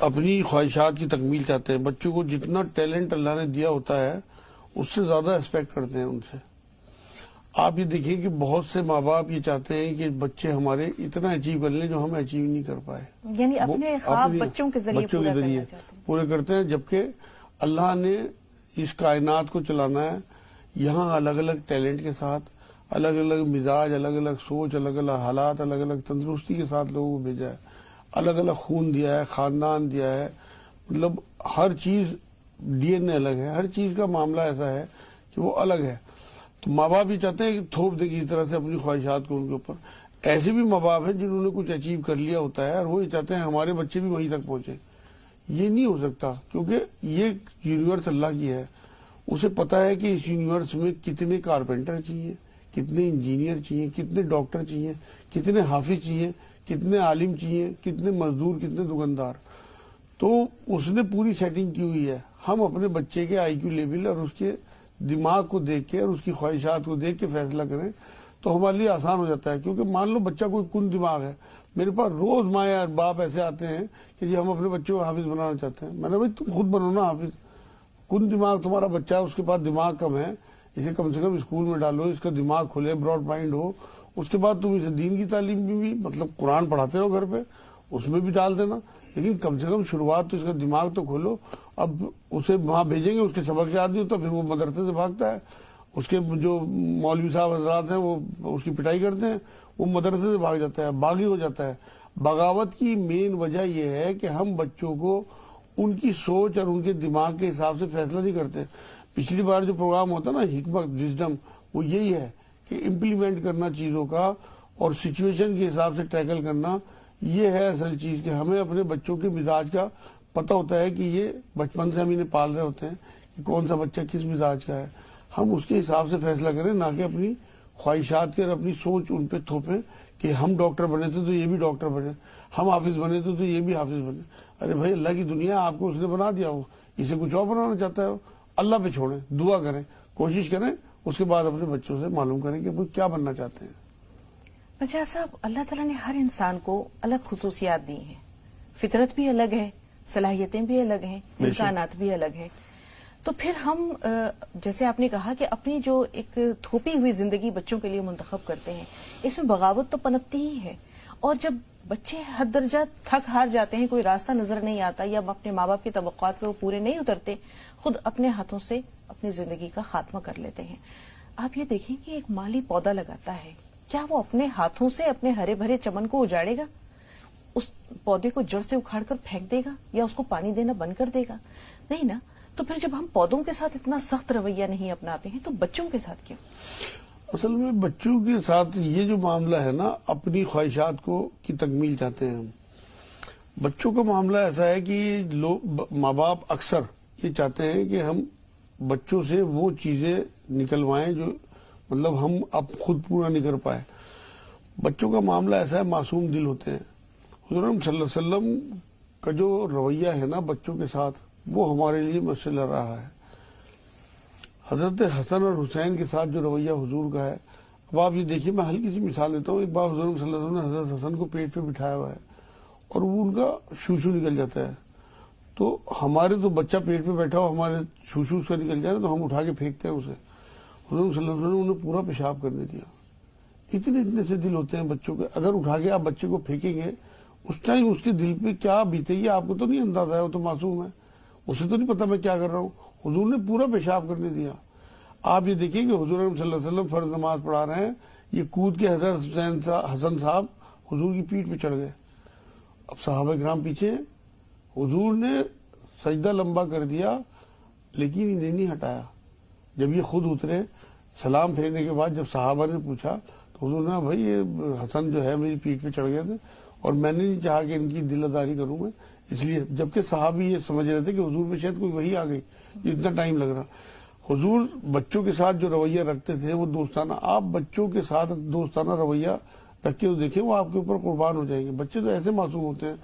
اپنی خواہشات کی تکمیل چاہتے ہیں. بچوں کو جتنا ٹیلنٹ اللہ نے دیا ہوتا ہے اس سے زیادہ ایکسپیکٹ کرتے ہیں ان سے. آپ یہ دیکھیں کہ بہت سے ماں باپ یہ چاہتے ہیں کہ بچے ہمارے اتنا اچیو کر لیں جو ہم اچیو نہیں کر پائے, یعنی اپنے خواب بچوں کے ذریعے پورے کرتے ہیں. جبکہ اللہ نے اس کائنات کو چلانا ہے, یہاں الگ الگ ٹیلنٹ کے ساتھ, الگ الگ مزاج, الگ الگ سوچ, الگ الگ حالات, الگ الگ تندرستی کے ساتھ لوگوں کو بھیجا ہے, الگ الگ خون دیا ہے, خاندان دیا ہے, مطلب ہر چیز ڈی این اے الگ ہے, ہر چیز کا معاملہ ایسا ہے کہ وہ الگ ہے. تو ماں باپ یہ چاہتے ہیں کہ تھوپ دے کسی طرح سے اپنی خواہشات کو ان کے اوپر. ایسے بھی ماں باپ ہیں جنہوں نے کچھ اچیو کر لیا ہوتا ہے اور وہ یہ چاہتے ہیں ہمارے بچے بھی وہیں تک پہنچے. یہ نہیں ہو سکتا, کیونکہ یہ یونیورس اللہ کی ہے. اسے پتا ہے کہ اس یونیورس میں کتنے کارپینٹر چاہیے, کتنے انجینئر چاہیے, کتنے ڈاکٹر چاہیے, کتنے حافظ چاہیے, کتنے عالم چاہیے, کتنے مزدور, کتنے دکاندار. تو اس نے پوری سیٹنگ کی ہوئی ہے. ہم اپنے بچے کے آئی کیو لیول اور اس کے دماغ کو دیکھ کے اور اس کی خواہشات کو دیکھ کے فیصلہ کریں تو ہمارے لیے آسان ہو جاتا ہے. کیونکہ مان لو بچہ کوئی کن دماغ ہے, میرے پاس روز مائیں اور باپ ایسے آتے ہیں کہ جی ہم اپنے بچوں کو حافظ بنانا چاہتے ہیں. میں نے بھائی تم خود بنو نا حافظ. کن دماغ تمہارا بچہ ہے, اس کے پاس دماغ کم ہے, اسے کم سے کم اسکول میں ڈالو, اس کا دماغ کھلے, براڈ مائنڈ ہو. اس کے بعد تم اسے دین کی تعلیم میں بھی, مطلب قرآن پڑھاتے ہو گھر پہ, اس میں بھی ڈال دینا. لیکن کم سے کم شروعات تو اس کا دماغ تو کھولو. اب اسے وہاں بھیجیں گے, اس کے سبق یاد نہیں ہوتا, پھر وہ مدرسے سے بھاگتا ہے. اس کے جو مولوی صاحب حضرات ہیں وہ اس کی پٹائی کرتے ہیں, وہ مدرسے سے بھاگ جاتا ہے, باغی ہو جاتا ہے. بغاوت کی مین وجہ یہ ہے کہ ہم بچوں کو ان کی سوچ اور ان کے دماغ کے حساب سے فیصلہ نہیں کرتے. پچھلی بار جو پروگرام ہوتا نا حکمت وزڈم, وہ یہی ہے کہ امپلیمنٹ کرنا چیزوں کا اور سچویشن کے حساب سے ٹیکل کرنا. یہ ہے اصل چیز کہ ہمیں اپنے بچوں کے مزاج کا پتہ ہوتا ہے کہ یہ بچپن سے ہم انہیں پال رہے ہوتے ہیں کہ کون سا بچہ کس مزاج کا ہے. ہم اس کے حساب سے فیصلہ کریں, نہ کہ اپنی خواہشات کے اور اپنی سوچ ان پہ تھوپیں کہ ہم ڈاکٹر بنے تھے تو یہ بھی ڈاکٹر بنے, ہم حافظ بنے تھے تو یہ بھی حافظ بنے. ارے بھائی اللہ کی دنیا آپ کو اس نے بنا دیا ہو, اسے کچھ اور بنانا چاہتا ہے, اللہ پہ چھوڑیں, دعا کریں, کوشش کریں, اس کے بعد اپنے بچوں سے معلوم کریں کہ وہ کیا بننا چاہتے ہیں. اچھا صاحب, اللہ تعالیٰ نے ہر انسان کو الگ خصوصیات دی ہیں, فطرت بھی الگ ہے, صلاحیتیں بھی الگ ہیں, امکانات بھی الگ ہیں. تو پھر ہم جیسے آپ نے کہا کہ اپنی جو ایک تھوپی ہوئی زندگی بچوں کے لیے منتخب کرتے ہیں, اس میں بغاوت تو پنپتی ہی ہے. اور جب بچے حد درجہ تھک ہار جاتے ہیں, کوئی راستہ نظر نہیں آتا یا اپنے ماں باپ کی توقعات پہ وہ پورے نہیں اترتے, خود اپنے ہاتھوں سے اپنی زندگی کا خاتمہ کر لیتے ہیں. آپ یہ دیکھیں کہ ایک مالی پودا لگاتا ہے, کیا وہ اپنے ہاتھوں سے اپنے ہرے بھرے چمن کو اجاڑے گا؟ اس پودے کو جڑ سے اکھاڑ کر پھینک دے گا یا اس کو پانی دینا بند کر دے گا؟ نہیں نا. تو پھر جب ہم پودوں کے ساتھ اتنا سخت رویہ نہیں اپناتے ہیں تو بچوں کے ساتھ کیوں؟ اصل میں بچوں کے ساتھ یہ جو معاملہ ہے نا, اپنی خواہشات کو کی تکمیل چاہتے ہیں ہم. بچوں کا معاملہ ایسا ہے کہ ماں باپ اکثر یہ چاہتے ہیں کہ ہم بچوں سے وہ چیزیں نکلوائیں جو مطلب ہم اب خود پورا نہیں کر پائے. بچوں کا معاملہ ایسا ہے, معصوم دل ہوتے ہیں. حضور صلی اللہ علیہ وسلم کا جو رویہ ہے نا بچوں کے ساتھ, وہ ہمارے لیے مسئلہ رہا ہے. حضرت حسن اور حسین کے ساتھ جو رویہ حضور کا ہے, اب آپ یہ دیکھیے, میں ہلکی سی مثال دیتا ہوں. ایک بار حضور صلی اللہ علیہ وسلم نے حضرت حسن کو پیٹ پہ بٹھایا ہوا ہے اور وہ ان کا شوشو نکل جاتا ہے. تو ہمارے تو بچہ پیٹ پہ بیٹھا ہو, ہمارے شوشو اس کا نکل جائے تو ہم اٹھا کے پھینکتے ہیں اسے. حضور صلی اللہ علیہ وسلم نے انہیں پورا پیشاب کرنے دیا. اتنے سے دل ہوتے ہیں بچوں کے. اگر اٹھا کے آپ بچے کو پھینکیں گے, اس ٹائم اس کے دل پہ کیا بیتے گی آپ کو تو نہیں اندازہ ہے, وہ تو معصوم ہے, اسے تو نہیں پتا میں کیا کر رہا ہوں. حضور نے پورا پیشاب کرنے دیا. آپ یہ دیکھیں کہ حضور صلی اللہ علیہ وسلم فرض نماز پڑھا رہے ہیں, یہ کود کے حضرت حسن صاحب حضور کی پیٹھ پہ چڑھ گئے. اب صحابہ کرام پیچھے ہیں, حضور نے سجدہ لمبا کر دیا لیکن انہیں نہیں ہٹایا. جب یہ خود اترے, سلام پھیرنے کے بعد جب صحابہ نے پوچھا تو حضور نے بھائی یہ حسن جو ہے میری پیٹھ پہ چڑھ گئے تھے اور میں نے نہیں چاہا کہ ان کی دل آزاری کروں میں, اس لیے. جبکہ صحابی یہ سمجھ رہے تھے کہ حضور پہ شاید کوئی وحی آ گئی, اتنا ٹائم لگ رہا. حضور بچوں کے ساتھ جو رویہ رکھتے تھے وہ دوستانہ. آپ بچوں کے ساتھ دوستانہ رویہ رکھ کے دیکھیں, وہ آپ کے اوپر قربان ہو جائیں گے. بچے تو ایسے معصوم ہوتے ہیں.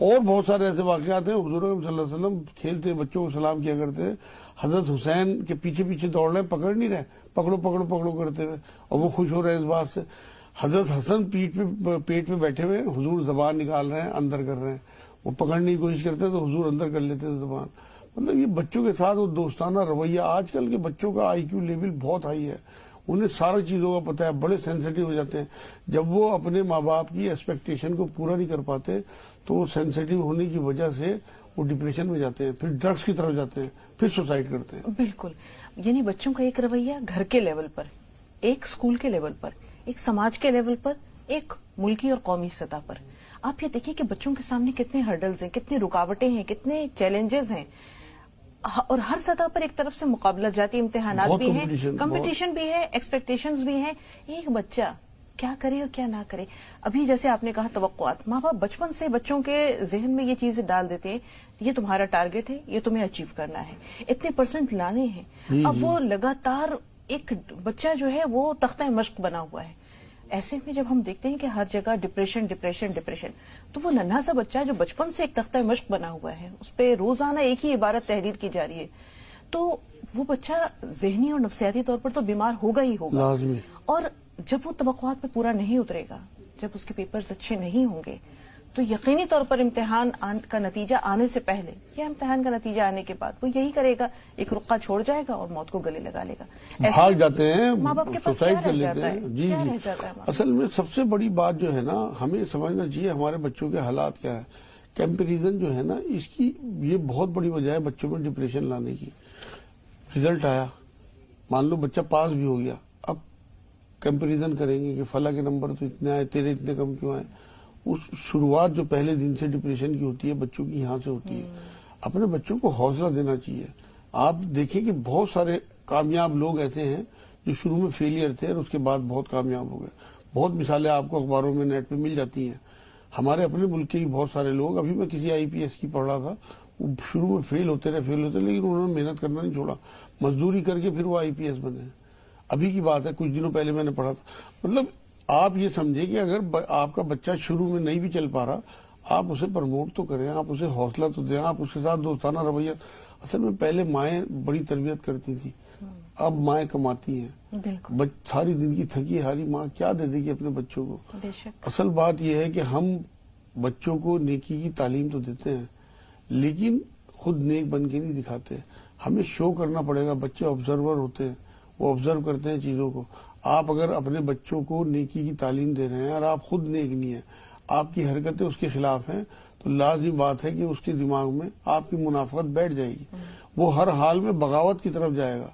اور بہت سارے ایسے واقعات ہیں. حضور صلی اللہ علیہ وسلم کھیلتے, بچوں کو سلام کیا کرتے, حضرت حسین کے پیچھے پیچھے دوڑ رہے ہیں, پکڑ نہیں رہے, پکڑو پکڑو پکڑو کرتے ہوئے, اور وہ خوش ہو رہے ہیں اس بات سے. حضرت حسن پیٹ پہ بیٹھے ہوئے, حضور زبان نکال رہے ہیں, اندر کر رہے ہیں. وہ پکڑنے کی کوشش کرتے تو حضور اندر کر لیتے تھے زبان. مطلب یہ بچوں کے ساتھ وہ دوستانہ رویہ. آج کل کے بچوں کا آئی کیو لیول بہت ہائی ہے, انہیں ساری چیزوں کا پتہ ہے, بڑے سینسیٹیو ہو جاتے ہیں. جب وہ اپنے ماں باپ کی ایکسپیکٹیشن کو پورا نہیں کر پاتے تو وہ سینسیٹیو ہونے کی وجہ سے وہ ڈپریشن میں جاتے ہیں, پھر ڈرگس کی طرف جاتے ہیں, پھر سوسائڈ کرتے ہیں. بالکل. یعنی بچوں کا ایک رویہ گھر کے لیول پر, ایک اسکول کے لیول پر, ایک سماج کے لیول پر, ایک ملکی اور قومی سطح پر. آپ یہ دیکھیں کہ بچوں کے سامنے کتنے ہرڈلز ہیں, کتنی رکاوٹیں ہیں, کتنے چیلنجز ہیں, اور ہر سطح پر ایک طرف سے مقابلہ جاتی امتحانات بھی ہیں, کمپٹیشن بھی ہے, ایکسپیکٹیشنز بھی ہیں. ایک بچہ کیا کرے اور کیا نہ کرے. ابھی جیسے آپ نے کہا توقعات, ماں باپ بچپن سے بچوں کے ذہن میں یہ چیزیں ڈال دیتے ہیں, یہ تمہارا ٹارگٹ ہے, یہ تمہیں اچیو کرنا ہے, اتنے % لانے ہیں. اب وہ لگاتار ایک بچہ جو ہے وہ تختہ مشق بنا ہوا ہے. ایسے میں جب ہم دیکھتے ہیں کہ ہر جگہ ڈپریشن ڈپریشن ڈپریشن, تو وہ ننھا سا بچہ جو بچپن سے ایک تختہ مشق بنا ہوا ہے, اس پہ روزانہ ایک ہی عبارت تحریر کی جا رہی ہے, تو وہ بچہ ذہنی اور نفسیاتی طور پر تو بیمار ہوگا ہی ہوگا لازمی. اور جب وہ توقعات پہ پورا نہیں اترے گا, جب اس کے پیپرز اچھے نہیں ہوں گے, تو یقینی طور پر امتحان کا نتیجہ آنے سے پہلے یا امتحان کا نتیجہ آنے کے بعد وہ یہی کرے گا, ایک رقہ چھوڑ جائے گا اور موت کو گلے لگا لے گا. بھاگ جاتے ہیں, ماں باپ کے پاس سوسائڈ کر لیتے ہیں. جی جی. اصل میں سب سے بڑی بات جو ہے نا, ہمیں سمجھنا چاہیے ہمارے بچوں کے حالات کیا ہے. کمپیریزن جو ہے نا, اس کی یہ بہت بڑی وجہ ہے بچوں میں ڈپریشن لانے کی. رزلٹ آیا, مان لو بچہ پاس بھی ہو گیا, اب کمپیریزن کریں گے کہ فلاں کے نمبر تو اتنے آئے, تیرے اتنے کم کیوں آئے. اس شروعات جو پہلے دن سے ڈپریشن کی ہوتی ہے بچوں کی, یہاں سے ہوتی ہے. اپنے بچوں کو حوصلہ دینا چاہیے. آپ دیکھیں کہ بہت سارے کامیاب لوگ ایسے ہیں جو شروع میں فیلئر تھے اور اس کے بعد بہت کامیاب ہو گئے. بہت مثالیں آپ کو اخباروں میں نیٹ پہ مل جاتی ہیں. ہمارے اپنے ملک کے ہی بہت سارے لوگ, ابھی میں کسی IPS کی پڑھ رہا تھا, وہ شروع میں فیل ہوتے رہے لیکن انہوں نے محنت کرنا نہیں چھوڑا, مزدوری کر کے پھر وہ IPS بنے. ابھی کی بات ہے, کچھ دنوں پہلے میں نے پڑھا تھا. مطلب آپ یہ سمجھیں کہ اگر آپ کا بچہ شروع میں نہیں بھی چل پا رہا, آپ اسے پروموٹ تو کریں, آپ اسے حوصلہ تو دیں, آپ اس کے ساتھ دوستانہ رویہ. اصل میں پہلے مائیں بڑی تربیت کرتی تھی, اب مائیں کماتی ہیں. ساری دن کی تھکی ہاری ماں کیا دے دے گی اپنے بچوں کو. اصل بات یہ ہے کہ ہم بچوں کو نیکی کی تعلیم تو دیتے ہیں لیکن خود نیک بن کے نہیں دکھاتے. ہمیں شو کرنا پڑے گا. بچے آبزرور ہوتے ہیں, وہ آبزرو کرتے ہیں چیزوں کو. آپ اگر اپنے بچوں کو نیکی کی تعلیم دے رہے ہیں اور آپ خود نیک نہیں ہیں, آپ کی حرکتیں اس کے خلاف ہیں, تو لازمی بات ہے کہ اس کے دماغ میں آپ کی منافقت بیٹھ جائے گی. وہ ہر حال میں بغاوت کی طرف جائے گا.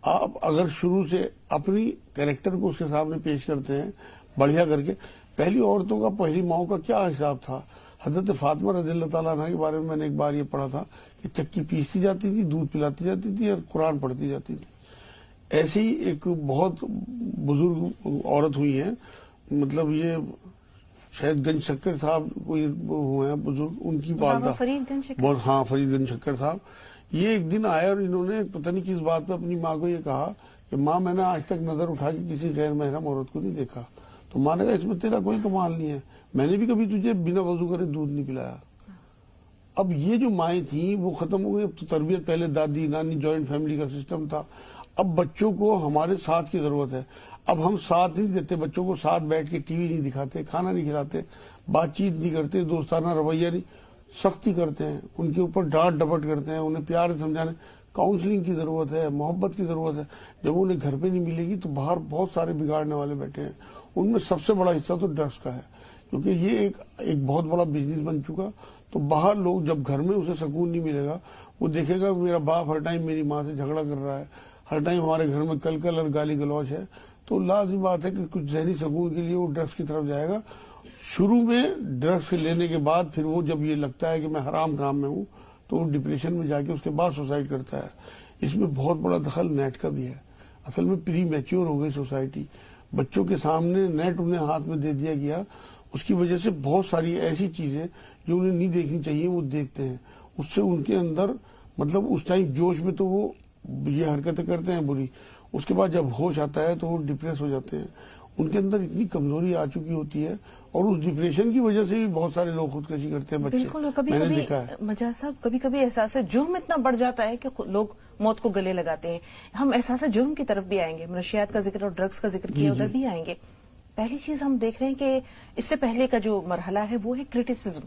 آپ اگر شروع سے اپنی کریکٹر کو اس کے سامنے پیش کرتے ہیں بڑھیا کر کے. پہلی عورتوں کا, پہلی ماؤں کا کیا حساب تھا. حضرت فاطمہ رضی اللہ تعالیٰ عنہ کے بارے میں نے ایک بار یہ پڑھا تھا کہ چکی پیستی جاتی تھی, دودھ پلاتی جاتی تھی اور قرآن پڑھتی جاتی تھی. ایسی ہی ایک بہت بزرگ عورت ہوئی ہیں, مطلب یہ شاید گنج شکر صاحب کوئی ہوئے ہیں بزرگ, ان کی والدہ بہت, ہاں فرید گنج شکر صاحب. یہ ایک دن آئے اور انہوں نے پتہ نہیں کس بات پہ اپنی ماں کو یہ کہا کہ ماں میں نے آج تک نظر اٹھا کے کسی غیر محرم عورت کو نہیں دیکھا. تو ماں نے کہا اس میں تیرا کوئی کمال نہیں ہے, میں نے بھی کبھی تجھے بنا وضو کرے دودھ نہیں پلایا. اب یہ جو مائیں تھیں وہ ختم ہو گئی. اب تو تربیت پہلے دادی نانی جوائنٹ فیملی کا سسٹم تھا. اب بچوں کو ہمارے ساتھ کی ضرورت ہے. اب ہم ساتھ نہیں دیتے بچوں کو, ساتھ بیٹھ کے ٹی وی نہیں دکھاتے, کھانا نہیں کھلاتے, بات چیت نہیں کرتے, دوستانہ رویہ نہیں, سختی کرتے ہیں, ان کے اوپر ڈانٹ ڈپٹ کرتے ہیں, انہیں پیار سے سمجھانے. کاؤنسلنگ کی ضرورت ہے, محبت کی ضرورت ہے. جب انہیں گھر پہ نہیں ملے گی تو باہر بہت سارے بگاڑنے والے بیٹھے ہیں. ان میں سب سے بڑا حصہ تو ڈرگس کا ہے, کیونکہ یہ ایک بہت بڑا بزنس بن چکا. تو باہر لوگ جب گھر میں اسے سکون نہیں ملے گا, وہ دیکھے گا میرا باپ ہر ٹائم میری ماں سے جھگڑا کر رہا ہے, ہر ٹائم ہمارے گھر میں کل اور گالی گلوچ ہے, تو لازمی بات ہے کہ کچھ ذہنی سکون کے لیے وہ ڈرگس کی طرف جائے گا. شروع میں ڈرگس لینے کے بعد پھر وہ جب یہ لگتا ہے کہ میں حرام کام میں ہوں تو وہ ڈپریشن میں جا کے اس کے بعد سوسائڈ کرتا ہے. اس میں بہت بڑا دخل نیٹ کا بھی ہے. اصل میں پری میچور ہو گئی سوسائٹی, بچوں کے سامنے نیٹ انہیں ہاتھ میں دے دیا گیا. اس کی وجہ سے بہت ساری ایسی چیزیں جو انہیں نہیں دیکھنی چاہیے وہ دیکھتے ہیں. اس سے ان کے اندر مطلب اس ٹائم جوش میں تو وہ یہ حرکتیں کرتے ہیں بری, اس کے بعد جب ہوش آتا ہے تو وہ ڈپریس ہو جاتے ہیں. ان کے اندر اتنی کمزوری آ چکی ہوتی ہے اور اس ڈپریشن کی وجہ سے بھی بہت سارے لوگ خودکشی کرتے ہیں بچے. بالکل. کبھی میں نے کبھی دیکھا ہے مجاز صاحب, کبھی کبھی احساس جرم اتنا بڑھ جاتا ہے کہ لوگ موت کو گلے لگاتے ہیں. ہم احساس جرم کی طرف بھی آئیں گے, منشیات کا ذکر اور ڈرگس کا ذکر کیا, ادھر بھی آئیں گے. پہلی چیز ہم دیکھ رہے ہیں کہ اس سے پہلے کا جو مرحلہ ہے وہ ہے کرٹیسزم,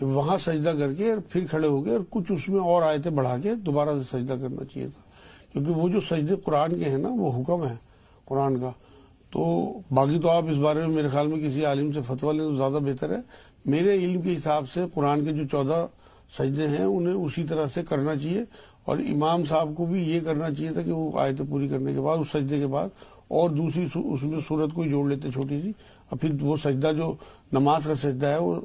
کہ وہاں سجدہ کر کے اور پھر کھڑے ہو گئے اور کچھ اس میں اور آیتیں بڑھا کے دوبارہ سے سجدہ کرنا چاہیے تھا، کیونکہ وہ جو سجدے قرآن کے ہیں نا وہ حکم ہے قرآن کا. تو باقی تو آپ اس بارے میں میرے خیال میں کسی عالم سے فتویٰ لیں تو زیادہ بہتر ہے. میرے علم کے حساب سے قرآن کے جو 14 سجدے ہیں انہیں اسی طرح سے کرنا چاہیے، اور امام صاحب کو بھی یہ کرنا چاہیے تھا کہ وہ آیتیں پوری کرنے کے بعد اس سجدے کے بعد اور دوسری اس میں صورت کو جوڑ لیتے چھوٹی سی، اور پھر وہ سجدہ جو نماز کا سجدہ ہے وہ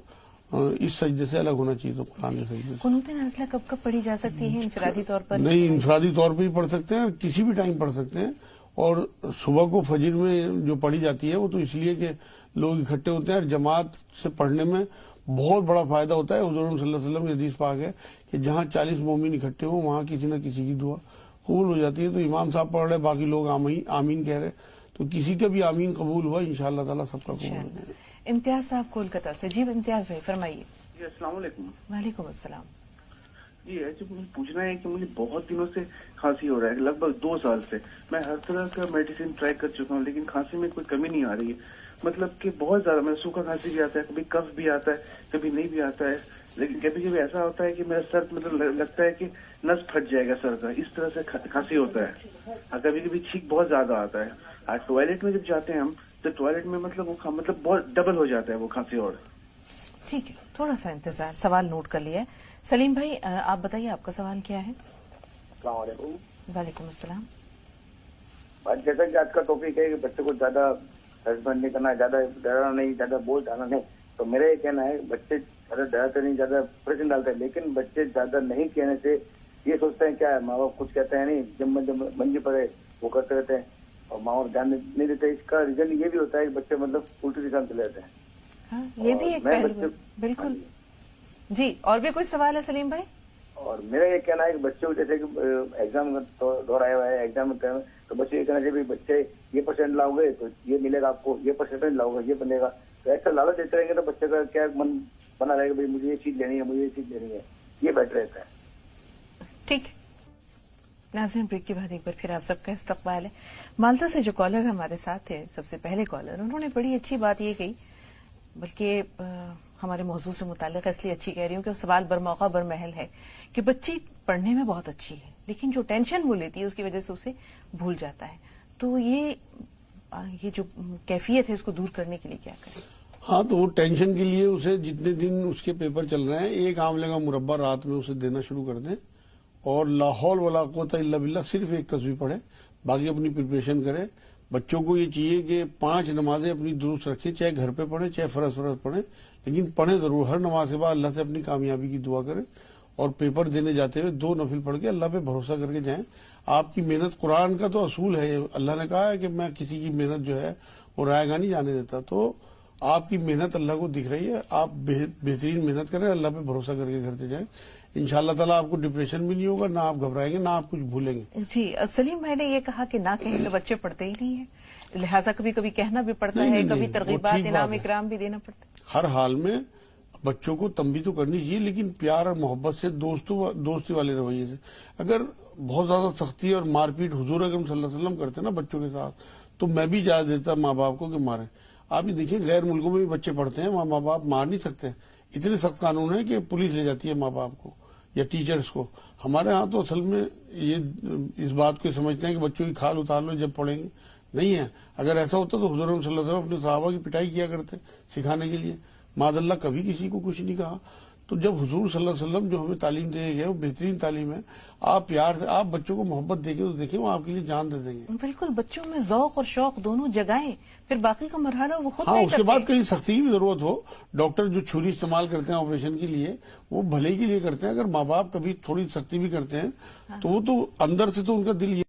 اس سجدے سے الگ ہونا چاہیے. تو قرآن کے سجدے سے قنوت نازلہ کب کب پڑھی جا سکتی ہے؟ انفرادی طور پر؟ نہیں، انفرادی طور پہ ہی پڑھ سکتے ہیں، کسی بھی ٹائم پڑھ سکتے ہیں. اور صبح کو فجر میں جو پڑھی جاتی ہے وہ تو اس لیے کہ لوگ اکٹھے ہوتے ہیں اور جماعت سے پڑھنے میں بہت بڑا فائدہ ہوتا ہے. حضور صلی اللہ علیہ وسلم کی حدیث پاک ہے کہ جہاں 40 مومن اکٹھے ہوں وہاں کسی نہ کسی کی دعا قبول ہو جاتی ہے. تو امام صاحب پڑھ رہے، باقی لوگ آمین کہہ رہے، تو کسی کا بھی آمین قبول ہوا انشاءاللہ تعالیٰ سب کا قبول ہو جائے. امتیاز صاحب کولکتہ سے. جی امتیاز بھائی فرمائیے. جی السلام علیکم. وعلیکم السلام. جی ایسے مجھے پوچھنا ہے کہ مجھے بہت دنوں سے کھانسی ہو رہا ہے، لگ بھگ 2 سال سے. میں ہر طرح کا میڈیسن ٹرائی کر چکا ہوں لیکن کھانسی میں کوئی کمی نہیں آ رہی ہے. مطلب کہ بہت زیادہ میں سوکھا کھانسی بھی آتا ہے، کبھی کف بھی آتا ہے، کبھی نہیں بھی آتا ہے. لیکن کبھی کبھی ایسا ہوتا ہے کہ میرا سر مطلب لگتا ہے کہ نس پھٹ جائے گا سر کا، اس طرح سے کھانسی ہوتا ہے. کبھی کبھی چھینک بہت زیادہ آتا ہے. ٹوائلٹ میں جب جاتے ہیں ہم تو ٹوائلٹ میں مطلب وہ مطلب بہت ڈبل ہو جاتا ہے وہ کھانسی. اور ٹھیک ہے، تھوڑا سا انتظار، سوال نوٹ کر لیا ہے. سلیم بھائی آپ بتائیے آپ کا سوال کیا ہے؟ السلام علیکم. وعلیکم السلام. جیسا کہ آج کا ٹاپک ہے کہ بچے کو زیادہ ہراسمنٹ نہیں کرنا، زیادہ ڈرانا نہیں، زیادہ بوجھ ڈالنا نہیں. تو میرا یہ کہنا ہے بچے زیادہ ڈراتے نہیں، زیادہ پریشن ڈالتے ہیں، لیکن بچے زیادہ نہیں کہنے سے یہ سوچتے ہیں کیا ماں باپ کچھ کہتے ہیں نہیں، جب منجی پڑے وہ کرتے رہتے ہیں اور ماں باپ دھیان نہیں دیتے. اس کا ریزن یہ بھی ہوتا ہے کہ بچے مطلب الٹی دشا میں چلے جاتے ہیں. ہاں یہ بھی ایک پہلو ہے. بالکل. جی اور بھی کوئی سوال ہے سلیم بھائی؟ اور میرا یہ کہنا ہے کہ بچوں کو جیسے کہ ایگزام کا دور آیا ہوا ہے، ایگزام تو بچے یہ کہنا چاہیے بچے یہ پرسینٹ لاؤ گے تو یہ ملے گا آپ کو، یہ پرسینٹ لاؤ گے یہ بنے گا. تو ایسا لالچ دیتے رہیں گے تو بچے کا کیا من بنا رہے گا بھائی مجھے یہ چیز لینی ہے، مجھے یہ چیز لینی ہے. یہ بیٹر رہتا ہے. ٹھیک. ناظرین بریک کے بعد ایک بار پھر آپ سب کا استقبال ہے. مالدہ سے جو کالر ہمارے ساتھ تھے سب سے پہلے کالر، انہوں نے بڑی اچھی بات یہ کہی، بلکہ ہمارے موضوع سے متعلق اس لیے اچھی کہہ رہی ہوں کہ سوال برموقع برمحل ہے کہ بچی پڑھنے میں بہت اچھی ہے لیکن جو ٹینشن وہ لیتی ہے اس کی وجہ سے اسے بھول جاتا ہے. تو یہ جو کیفیت ہے اس کو دور کرنے کے لیے کیا کریں؟ ہاں تو وہ ٹینشن کے لیے اسے جتنے دن اس کے پیپر چل رہے ہیں 1 آملے کا مربع رات میں اسے دینا شروع کر دیں، اور لا حول ولا قوت الا باللہ صرف 1 تسبیح پڑھے، باقی اپنی پریپریشن کرے. بچوں کو یہ چاہیے کہ 5 نمازیں اپنی درست رکھیں، چاہے گھر پہ پڑھیں چاہے فرض پڑھیں، لیکن پڑھیں ضرور. ہر نماز کے بعد اللہ سے اپنی کامیابی کی دعا کریں، اور پیپر دینے جاتے ہوئے 2 نفل پڑھ کے اللہ پہ بھروسہ کر کے جائیں. آپ کی محنت، قرآن کا تو اصول ہے، اللہ نے کہا ہے کہ میں کسی کی محنت جو ہے وہ رائے گاہ نہیں جانے دیتا. تو آپ کی محنت اللہ کو دکھ رہی ہے، آپ بہترین محنت کریں، اللہ پہ بھروسہ کر کے گھر سے جائیں. انشاءاللہ تعالیٰ آپ کو ڈپریشن بھی نہیں ہوگا، نہ آپ گھبرائیں گے، نہ آپ کچھ بھولیں گے. جی سلیم بھائی نے یہ کہا کہ نہ کہیں تو بچے پڑھتے ہی نہیں ہیں، لہٰذا کبھی کبھی کہنا بھی پڑتا ہے، کبھی ترغیبات انعام اکرام بھی دینا پڑتا ہے. ہر حال میں بچوں کو تنبیہ تو کرنی چاہیے، لیکن پیار اور محبت سے، دوستی والے رویے سے. اگر بہت زیادہ سختی اور مار پیٹ حضور اکرم صلی اللہ علیہ وسلم کرتے نا بچوں کے ساتھ، تو میں بھی اجازت دیتا ماں باپ کو کہ ماریں. آپ یہ دیکھیں غیر ملکوں میں بھی بچے پڑھتے ہیں، وہاں ماں باپ مار نہیں سکتے، اتنے سخت قانون ہے کہ پولیس لے جاتی ہے ماں باپ کو یا ٹیچرز کو. ہمارے ہاں تو اصل میں یہ اس بات کو سمجھتے ہیں کہ بچوں کی کھال اتار لو جب پڑھیں گے. نہیں ہے، اگر ایسا ہوتا تو حضور صلی اللہ علیہ وسلم اپنے صحابہ کی پٹائی کیا کرتے سکھانے کے لیے. معاذ اللہ کبھی کسی کو کچھ نہیں کہا. تو جب حضور صلی اللہ علیہ وسلم جو ہمیں تعلیم دے گئے وہ بہترین تعلیم ہے. آپ پیار سے، آپ بچوں کو محبت دے کے تو دیکھیں، وہ آپ کے لیے جان دے دیں گے. بالکل، بچوں میں ذوق اور شوق دونوں جگائیں، پھر باقی کا مرحلہ وہ خود ہاں طے اس کے کرتے بعد ہیں. کہیں سختی کی بھی ضرورت ہو، ڈاکٹر جو چھری استعمال کرتے ہیں آپریشن کے لیے وہ بھلے کے لیے کرتے ہیں. اگر ماں باپ کبھی تھوڑی سختی بھی کرتے ہیں تو وہ تو اندر سے تو ان کا دل